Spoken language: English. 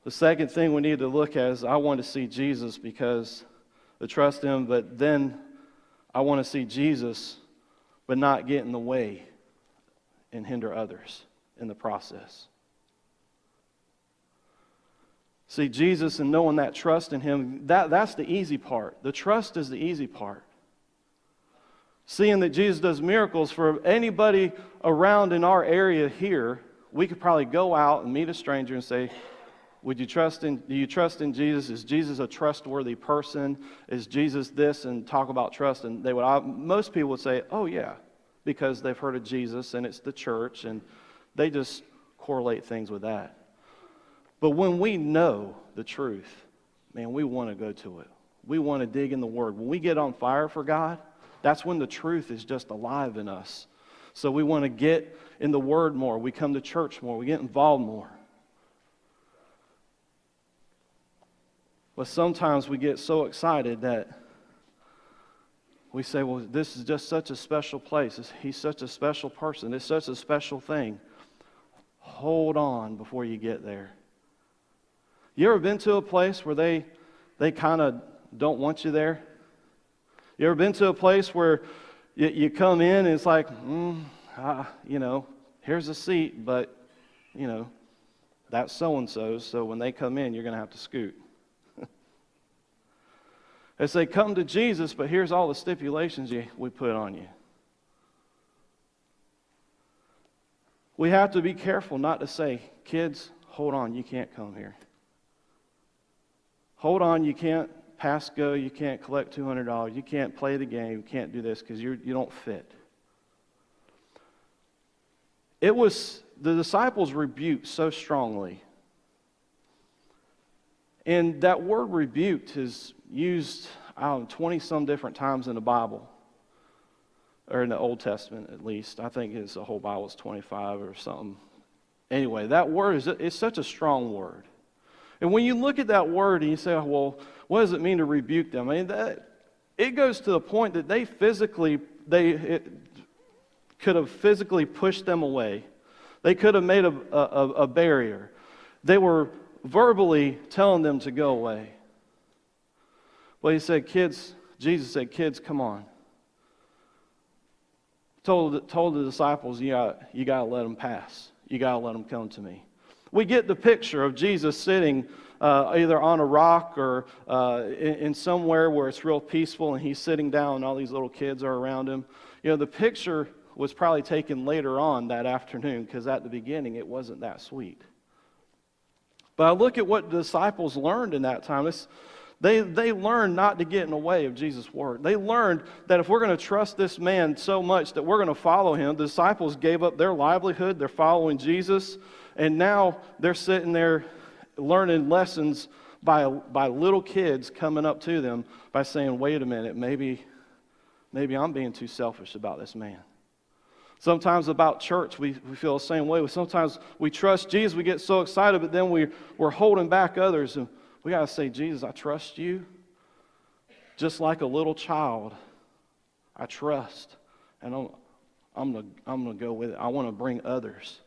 The second thing we need to look at is I want to see Jesus because to trust Him, but then I want to see Jesus, but not get in the way and hinder others in the process. See, Jesus and knowing that trust in Him, that's the easy part. The trust is the easy part. Seeing that Jesus does miracles for anybody around in our area here, we could probably go out and meet a stranger and say, do you trust in Jesus? Is Jesus a trustworthy person? Is Jesus this? And talk about trust. And most people would say, oh yeah, because they've heard of Jesus and it's the church, and they just correlate things with that. But when we know the truth, man, we want to go to it. We want to dig in the Word. When we get on fire for God, that's when the truth is just alive in us. So we want to get in the Word more. We come to church more. We get involved more. But sometimes we get so excited that we say, well, this is just such a special place. He's such a special person. It's such a special thing. Hold on before you get there. You ever been to a place where they kind of don't want you there? You ever been to a place where you come in and it's like, here's a seat, but, that's so-and-so's, so when they come in, you're going to have to scoot. They say, come to Jesus, but here's all the stipulations we put on you. We have to be careful not to say, kids, hold on, you can't come here. Hold on, you can't pass go, you can't collect $200, you can't play the game, you can't do this because you don't fit. It was, the disciples rebuked so strongly. And that word rebuked is used, 20-some different times in the Bible, or in the Old Testament at least. I think the whole Bible is 25 or something. Anyway, that word is such a strong word. And when you look at that word and you say, well, what does it mean to rebuke them? I mean, it goes to the point that they could have physically pushed them away. They could have made a barrier. They were verbally telling them to go away. Well, Jesus said, kids, come on. Told the disciples, you got to let them pass. You got to let them come to me. We get the picture of Jesus sitting either on a rock or in somewhere where it's real peaceful, and he's sitting down and all these little kids are around him. The picture was probably taken later on that afternoon, because at the beginning it wasn't that sweet. But I look at what the disciples learned in that time. They learned not to get in the way of Jesus' word. They learned that if we're going to trust this man so much that we're going to follow him, the disciples gave up their livelihood, they're following Jesus, and now they're sitting there learning lessons by little kids coming up to them by saying, wait a minute, maybe I'm being too selfish about this man. Sometimes about church, we feel the same way. Sometimes we trust Jesus, we get so excited, but then we're holding back others. And we got to say, Jesus, I trust you. Just like a little child, I trust. And I'm going to go with it. I want to bring others